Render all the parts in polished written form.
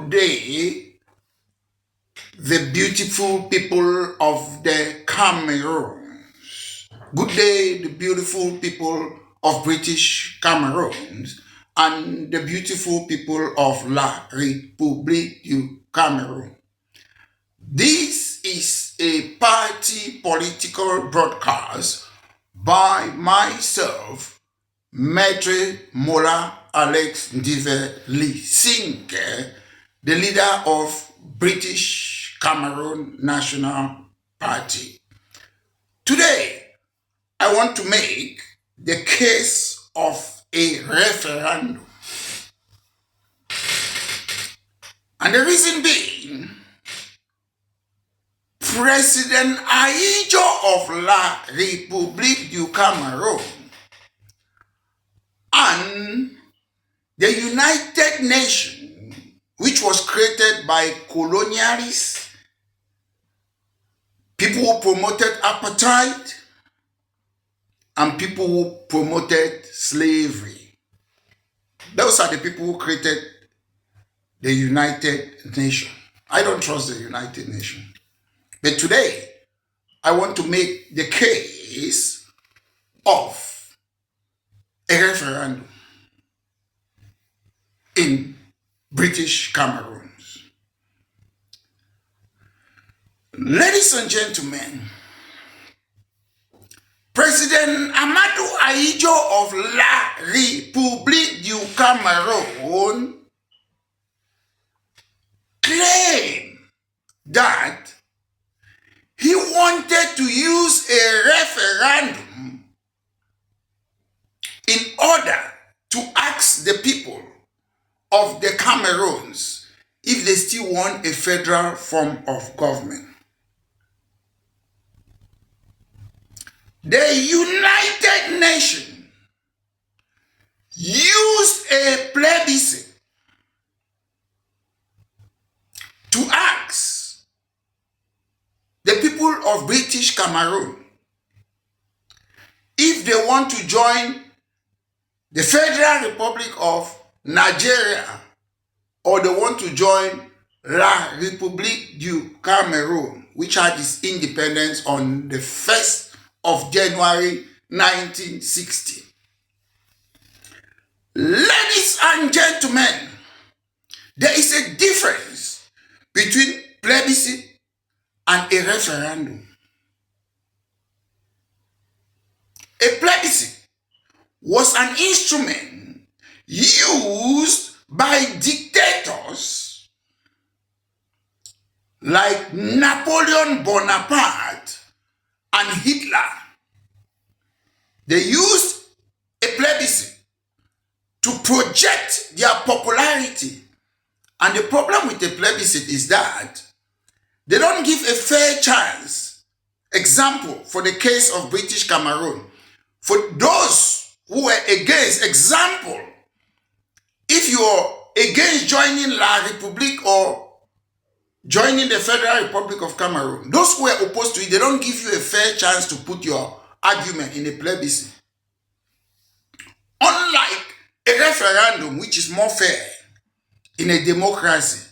Good day, the beautiful people of the Cameroon. Good day, the beautiful people of British Cameroon and the beautiful people of La République du Cameroon. This is a party political broadcast by myself, Maitre Alex Ndive, the leader of British Cameroon National Party. Today, I want to make the case of a referendum. And the reason being, President Aidjo of La République du Cameroon and the United Nations, which was created by colonialists, people who promoted apartheid, and people who promoted slavery. Those are the people who created the United Nations. I don't trust the United Nations. But today, I want to make the case of a referendum in British Cameroon. Ladies and gentlemen, President Amadou Aidjo of La République du Cameroon claimed that he wanted to use a referendum in order to ask the people of the Cameroons if they still want a federal form of government. The United Nations used a plebiscite to ask the people of British Cameroon if they want to join the Federal Republic of Nigeria or they want to join La République du Cameroon, which had its independence on the 1st of January 1960. Ladies and gentlemen, there is a difference between plebiscite and a referendum. A plebiscite was an instrument used by dictators like Napoleon Bonaparte and Hitler. They used a plebiscite to project their popularity. And the problem with the plebiscite is that they don't give a fair chance. Example, for the case of British Cameroon, for those who were against, example, if you're against joining La République or joining the Federal Republic of Cameroon, those who were opposed to it, they don't give you a fair chance to put your argument in a plebiscite. Unlike a referendum, which is more fair in a democracy,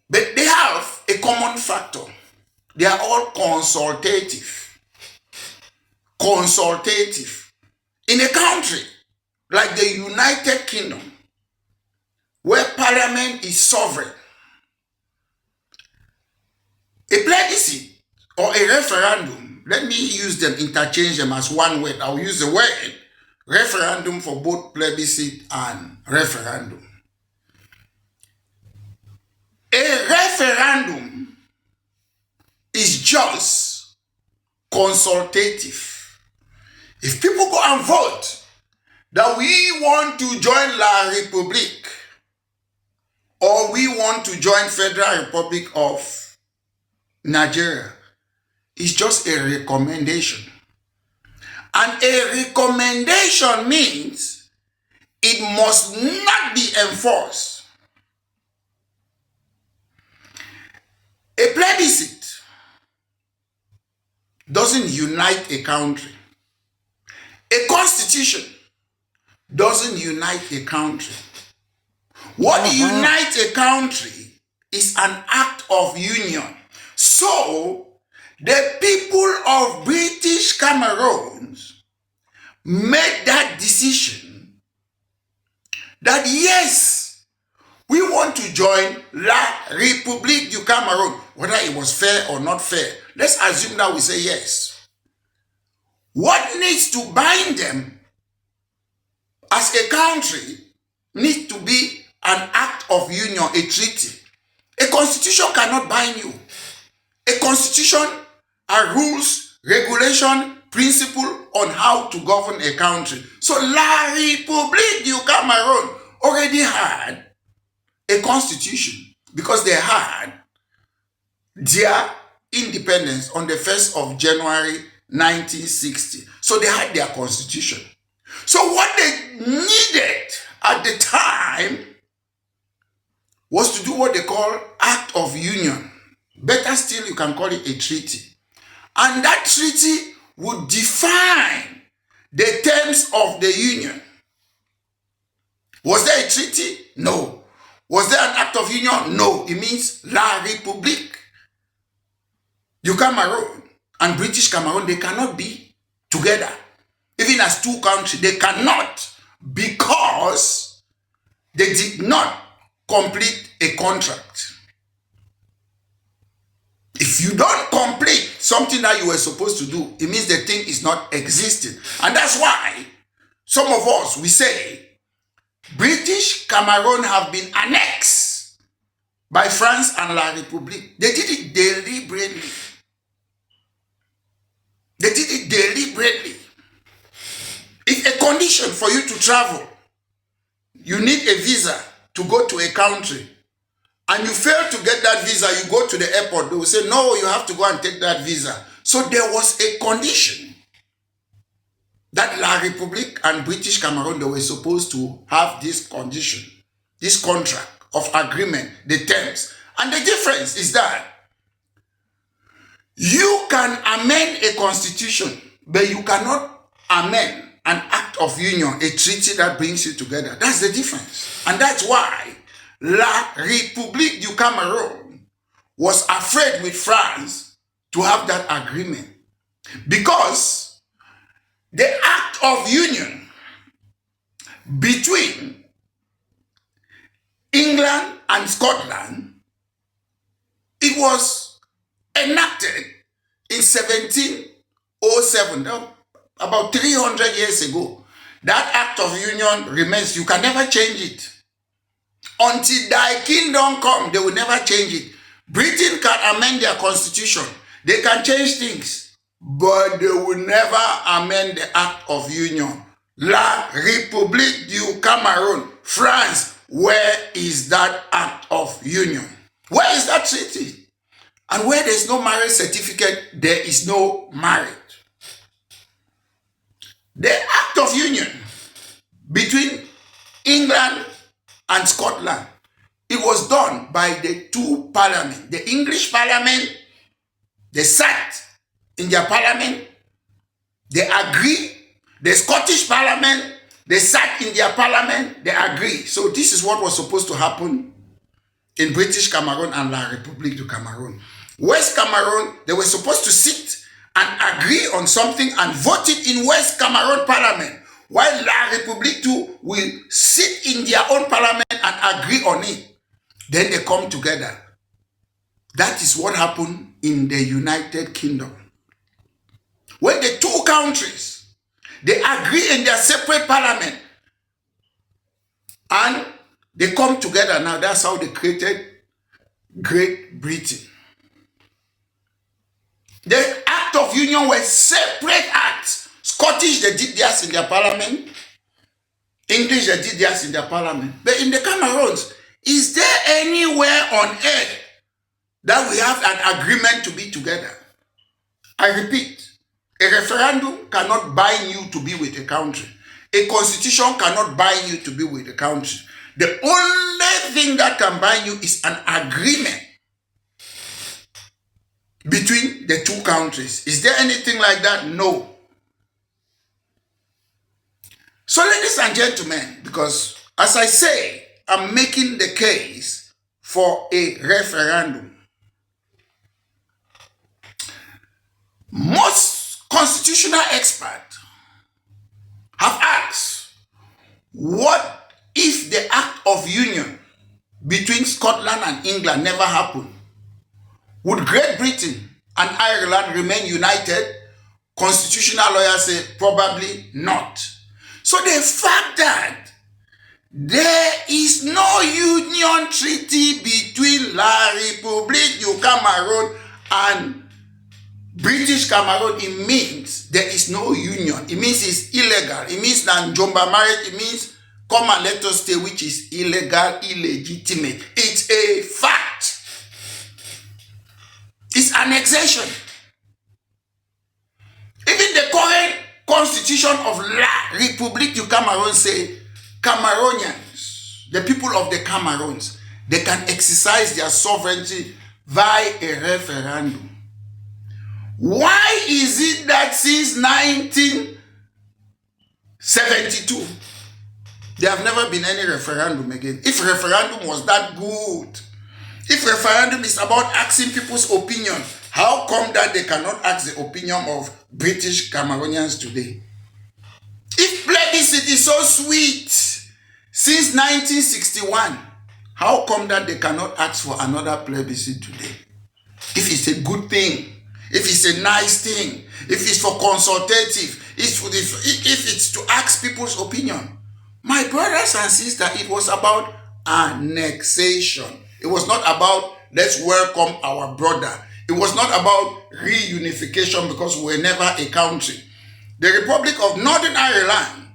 but they have a common factor. They are all consultative. Consultative. In a country like the United Kingdom, where parliament is sovereign, a plebiscite or a referendum, let me use them, interchange them as one word. I'll use the word referendum for both plebiscite and referendum. A referendum is just consultative. If people go and vote that we want to join La République or we want to join Federal Republic of Nigeria, it's just a recommendation. And a recommendation means it must not be enforced. A plebiscite doesn't unite a country. A constitution doesn't unite a country. What unites a country is an act of union. So, the people of British Cameroon made that decision that yes, we want to join La République du Cameroun. Whether it was fair or not fair, let's assume that we say yes. What needs to bind them as a country needs to be an act of union, a treaty. A constitution cannot bind you. A constitution are rules, regulation, principle on how to govern a country. So La République du Cameroun already had a constitution because they had their independence on the 1st of January 1960. So they had their constitution. So what they needed at the time was to do what they call act of union. Better still, you can call it a treaty. And that treaty would define the terms of the union. Was there a treaty? No. Was there an act of union? No. It means La République du Cameroun and British Cameroon, they cannot be together. Even as two countries, they cannot, because they did not complete a contract. If you don't complete something that you were supposed to do, it means the thing is not existing. And that's why some of us, we say, British Cameroon have been annexed by France and La République. They did it deliberately. They did it deliberately. It's a condition for you to travel. You need a visa to go to a country. And you fail to get that visa, you go to the airport, they will say, no, you have to go and take that visa. So there was a condition that La République and British Cameroon, they were supposed to have this condition, this contract of agreement, the terms. And the difference is that you can amend a constitution, but you cannot amend an act of union, a treaty that brings you together. That's the difference. And that's why La République du Cameroun was afraid with France to have that agreement, because the act of union between England and Scotland, it was enacted in 1707, about 300 years ago. That act of union remains. You can never change it. Until thy kingdom come, they will never change it. Britain can amend their constitution. They can change things, but they will never amend the act of union. La République du Cameroun, France, where is that act of union? Where is that treaty? And where there is no marriage certificate, there is no marriage. The act of union between England and Scotland, it was done by the two parliaments. The English parliament, they sat in their parliament, they agree. The Scottish parliament, they sat in their parliament, they agree. So this is what was supposed to happen in British Cameroon and La République du Cameroun. West Cameroon, they were supposed to sit and agree on something and vote it in West Cameroon parliament, while La République too will sit in their own parliament and agree on it. Then they come together. That is what happened in the United Kingdom. When the two countries, they agree in their separate parliament and they come together. Now that's how they created Great Britain. The act of union were separate acts. Scottish, they did theirs in their parliament. English, they did theirs in their parliament. But in the Cameroons, is there anywhere on earth that we have an agreement to be together? I repeat, a referendum cannot bind you to be with a country. A constitution cannot bind you to be with a country. The only thing that can bind you is an agreement between the two countries. Is there anything like that? No. So ladies and gentlemen, because as I say, am making the case for a referendum. Most constitutional experts have asked, what if the act of union between Scotland and England never happened? Would Great Britain and Ireland remain united? Constitutional lawyers say probably not. So the fact that there is no union treaty between La République du Cameroun and British Cameroon, it means there is no union. It means it's illegal. It means that Njomba marriage, it means come and let us stay, which is illegal, illegitimate. It's a fact. It's annexation. Even the current constitution of La République du Cameroun say Cameroonians, the people of the Cameroons, they can exercise their sovereignty via a referendum. Why is it that since 1972, there have never been any referendum again? If referendum was that good, if referendum is about asking people's opinion, how come that they cannot ask the opinion of British Cameroonians today? If plebiscite is so sweet since 1961, how come that they cannot ask for another plebiscite today? If it's a good thing, if it's a nice thing, if it's for consultative, if it's to ask people's opinion. My brothers and sisters, it was about annexation. It was not about let's welcome our brother. It was not about reunification because we were never a country. The Republic of Northern Ireland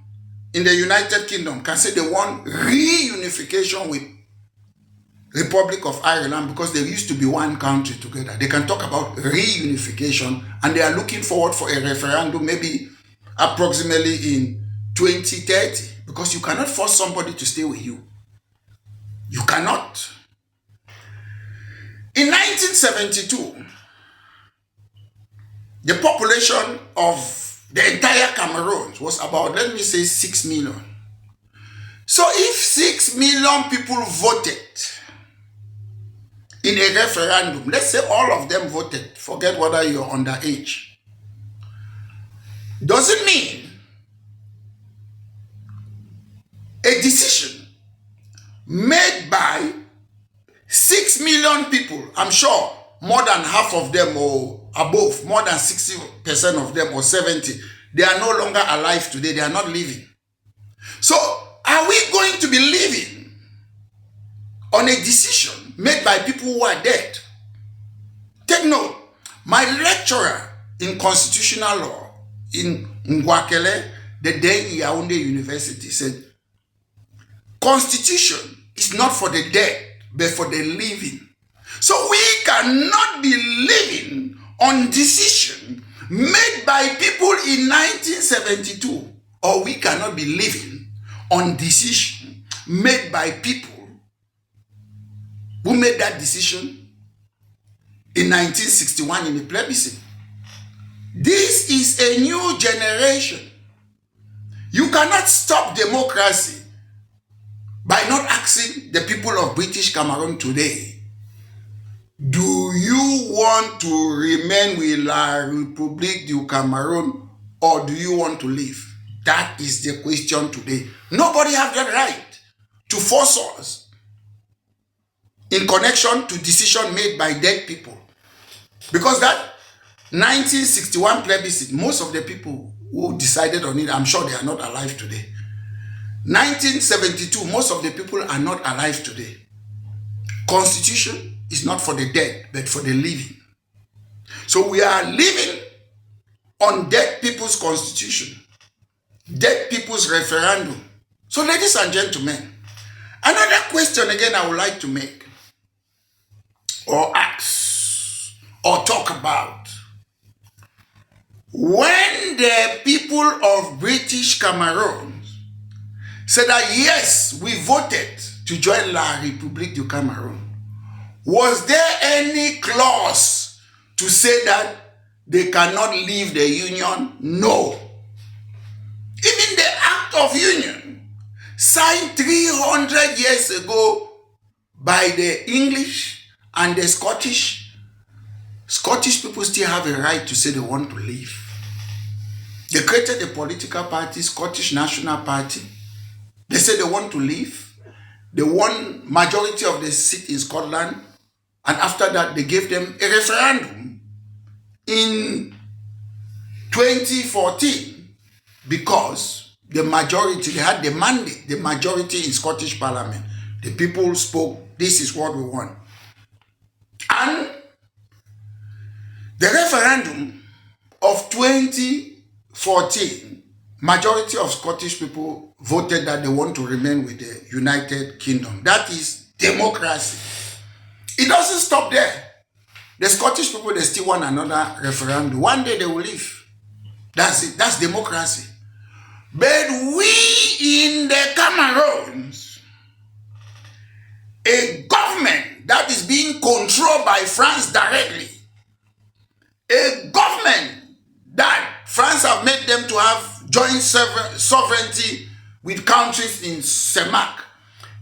in the United Kingdom can say they want reunification with Republic of Ireland because they used to be one country together. They can talk about reunification and they are looking forward for a referendum maybe approximately in 2030 because you cannot force somebody to stay with you. You cannot. In 1972, the population of the entire Cameroon was about, let me say, 6 million. So if 6 million people voted in a referendum, let's say all of them voted, forget whether you're underage, doesn't mean a decision made by 6 million people, I'm sure more than half of them or above, more than 60% of them or 70, they are no longer alive today, they are not living. So are we going to be living on a decision made by people who are dead? Take note, my lecturer in constitutional law in Ngwakele, the day in Yaoundé University, said, Constitution is not for the dead, but for the living. So we cannot be living on decision made by people in 1972, or we cannot be living on decision made by people who made that decision in 1961 in the plebiscite. This is a new generation. You cannot stop democracy by not asking the people of British Cameroon today, do you want to remain with La République du Cameroun or do you want to leave? That is the question today. Nobody has the right to force us in connection to decision made by dead people. Because that 1961 plebiscite, most of the people who decided on it, I'm sure they are not alive today. 1972, most of the people are not alive today. Constitution is not for the dead, but for the living. So we are living on dead people's constitution, dead people's referendum. So ladies and gentlemen, another question again I would like to make, or ask, or talk about. When the people of British Cameroon said that yes, we voted to join La République du Cameroun, was there any clause to say that they cannot leave the union? No. Even the Act of Union signed 300 years ago by the English and the Scottish. Scottish people still have a right to say they want to leave. They created a political party, Scottish National Party. They said they want to leave. They won majority of the seat in Scotland. And after that, they gave them a referendum in 2014 because the majority, they had the mandate, the majority in Scottish Parliament. The people spoke, this is what we want. And the referendum of 2014, majority of Scottish people voted that they want to remain with the United Kingdom. That is democracy. It doesn't stop there. The Scottish people, they still want another referendum. One day they will leave. That's it. That's democracy. But we in the Cameroon, a government that is being controlled by France directly, a government that France have made them to have joint sovereignty with countries in CEMAC,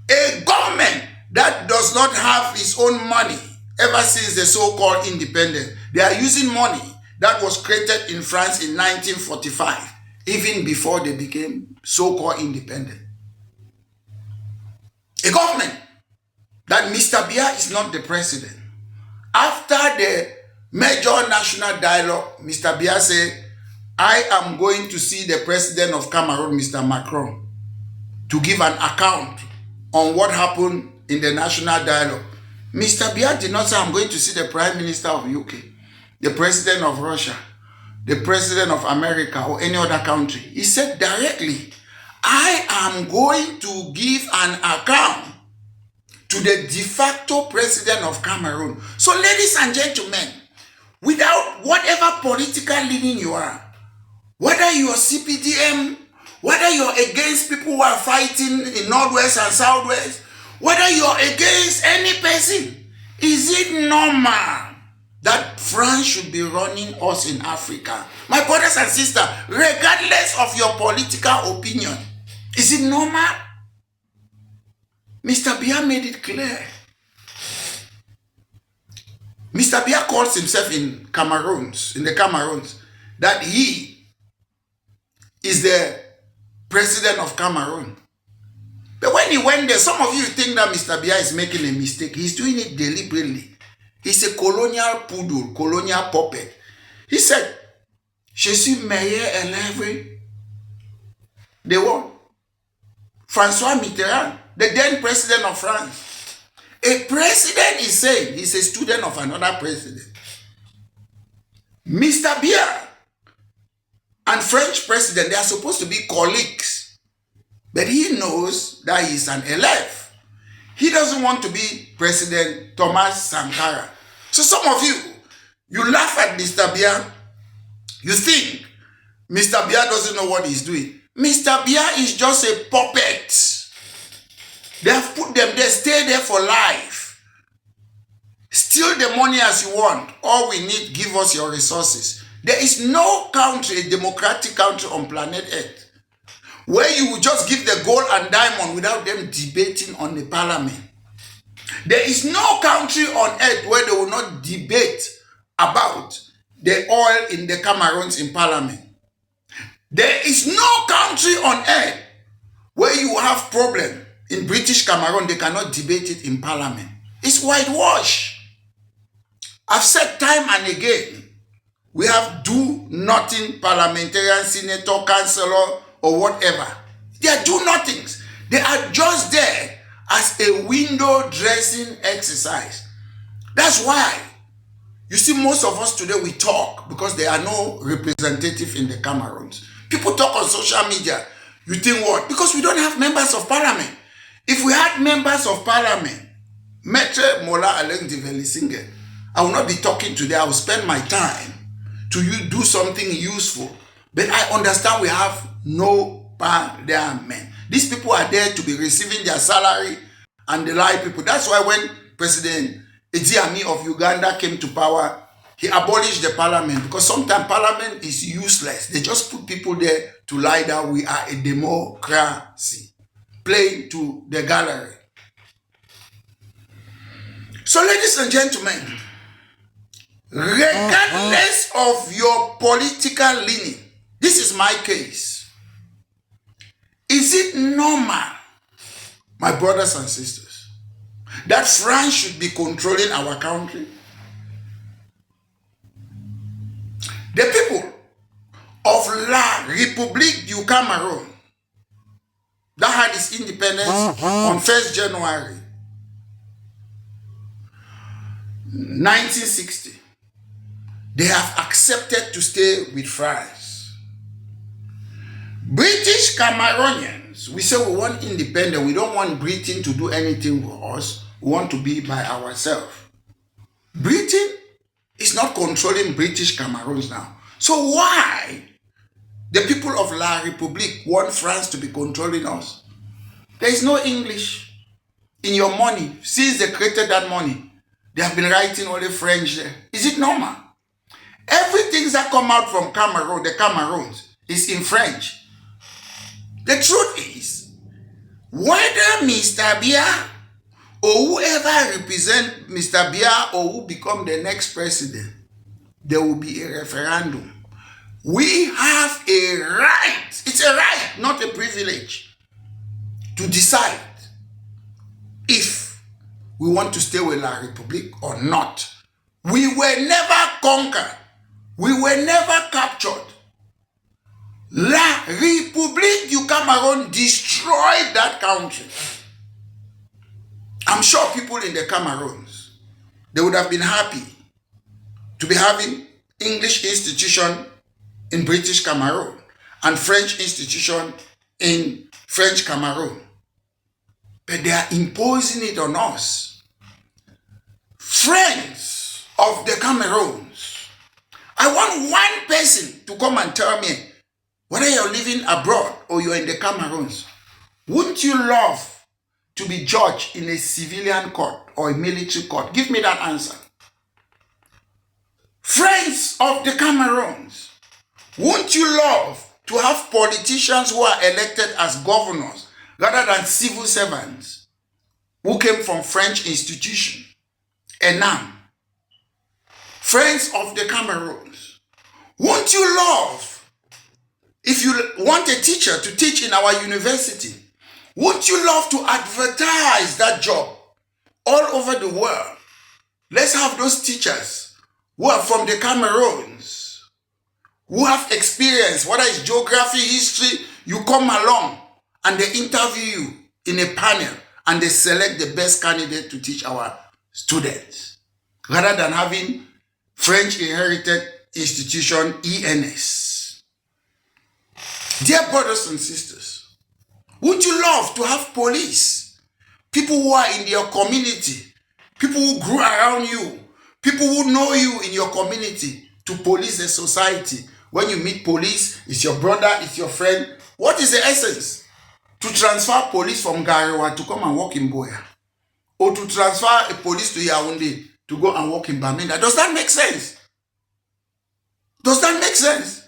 a government that does not have its own money ever since the so-called independence. They are using money that was created in France in 1945, even before they became so-called independent. A government that Mr. Biya is not the president. After the major national dialogue, Mr. Biya said, I am going to see the president of Cameroon, Mr. Macron, to give an account on what happened in the national dialogue. Mr. Biya did not say, I'm going to see the Prime Minister of UK, the President of Russia, the President of America, or any other country. He said directly, I am going to give an account to the de facto President of Cameroon. So ladies and gentlemen, without whatever political leaning you are, whether you are CPDM, whether you're against people who are fighting in Northwest and Southwest, whether you're against any person, is it normal that France should be running us in Africa? My brothers and sisters, regardless of your political opinion, is it normal? Mr. Biya made it clear. Mr. Biya calls himself in the Cameroons, that he is the president of Cameroon. But when he went there, some of you think that Mr. Biya is making a mistake. He's doing it deliberately. He's a colonial poodle, colonial puppet. He said, Je suis meilleur élève de what? François Mitterrand, the then president of France. A president is saying he's a student of another president. Mr. Biya and French president, they are supposed to be colleagues. But he knows that he's an elef. He doesn't want to be President Thomas Sankara. So some of you laugh at Mr. Biya. You think Mr. Biya doesn't know what he's doing. Mr. Biya is just a puppet. They have put them there, stay there for life. Steal the money as you want. All we need, give us your resources. There is no country, a democratic country on planet Earth, where you will just give the gold and diamond without them debating on the parliament. There is no country on earth where they will not debate about the oil in the Cameroons in parliament. There is no country on earth where you have problem. In British Cameroon, they cannot debate it in parliament. It's whitewash. I've said time and again, we have do-nothing parliamentarian, senator, councillor, or whatever. They are do-nothings. They are just there as a window dressing exercise. That's why you see most of us today, we talk because there are no representative in the Cameroons. People talk on social media. You think what? Because we don't have members of parliament. If we had members of parliament, Maitre Alex Ndive, I will not be talking today. I will spend my time to do something useful. But I understand we have no parliament. These people are there to be receiving their salary and the like people. That's why when President Idi Amin of Uganda came to power, he abolished the parliament because sometimes parliament is useless. They just put people there to lie down. We are a democracy. playing to the gallery. So, ladies and gentlemen, regardless of your political leaning, this is my case. Is it normal, my brothers and sisters, that France should be controlling our country? The people of La République du Cameroun that had its independence on 1st January 1960, they have accepted to stay with France. British Cameroonians, we say we want independence. We don't want Britain to do anything for us. We want to be by ourselves. Britain is not controlling British Cameroons now. So why the people of La République want France to be controlling us? There is no English in your money. Since they created that money, they have been writing only French there. Is it normal? Everything that come out from Cameroon, the Cameroons, is in French. The truth is, whether Mr. Biya or whoever represent Mr. Biya or who become the next president, there will be a referendum. We have a right, it's a right, not a privilege, to decide if we want to stay with La République or not. We were never conquered. We were never captured. La République du Cameroun destroyed that country. I'm sure people in the Cameroons, they would have been happy to be having English institution in British Cameroon and French institution in French Cameroon. But they are imposing it on us. Friends of the Cameroons, I want one person to come and tell me, whether you're living abroad or you're in the Cameroons, wouldn't you love to be judged in a civilian court or a military court? Give me that answer. Friends of the Cameroons, wouldn't you love to have politicians who are elected as governors rather than civil servants who came from French institution? And now, friends of the Cameroons, won't you love, if you want a teacher to teach in our university, won't you love to advertise that job all over the world? Let's have those teachers who are from the Cameroons, who have experience, whether it's geography, history, you come along and they interview you in a panel and they select the best candidate to teach our students, rather than having French inherited institution, ENS. Dear brothers and sisters, would you love to have police, people who are in your community, people who grew around you, people who know you in your community, to police the society? When you meet police, it's your brother, it's your friend. What is the essence? To transfer police from Garewa to come and work in Boya, or to transfer a police to Yaoundé to go and work in Bamenda. Does that make sense? Does that make sense?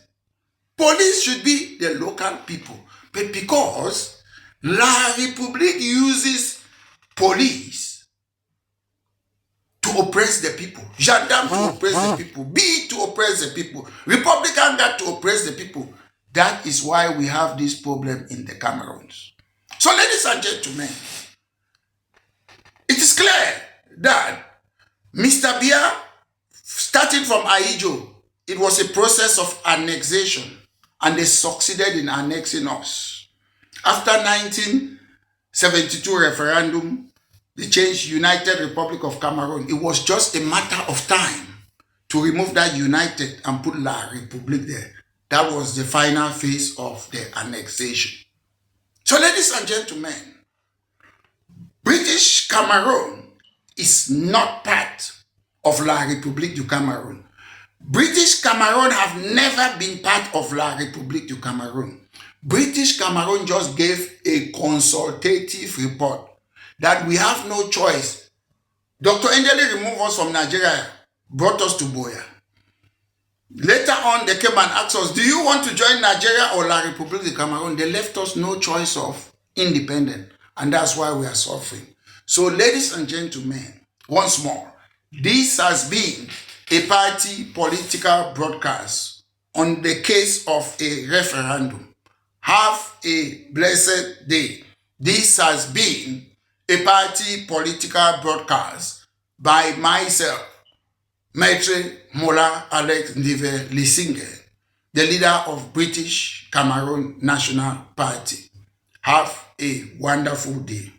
Police should be the local people. But because La République uses police to oppress the people, gendarme to oppress the people, be to oppress the people, Republican Guard to oppress the people, that is why we have this problem in the Cameroons. So ladies and gentlemen, it is clear that Mr. Biya, starting from Aijo, it was a process of annexation, and they succeeded in annexing us. After 1972 referendum, they changed United Republic of Cameroon. It was just a matter of time to remove that United and put La République there. That was the final phase of the annexation. So ladies and gentlemen, British Cameroon is not part of La République du Cameroun. British Cameroon have never been part of La République du Cameroun. British Cameroon just gave a consultative report that we have no choice. Dr. Ndele removed us from Nigeria, brought us to Boya. Later on, they came and asked us, do you want to join Nigeria or La République du Cameroun? They left us no choice of independent, and that's why we are suffering. So, ladies and gentlemen, once more, this has been a party political broadcast on the case of a referendum. Have a blessed day. This has been a party political broadcast by myself, Maitre Alex Ndive, the leader of British Cameroon National Party. Have a wonderful day.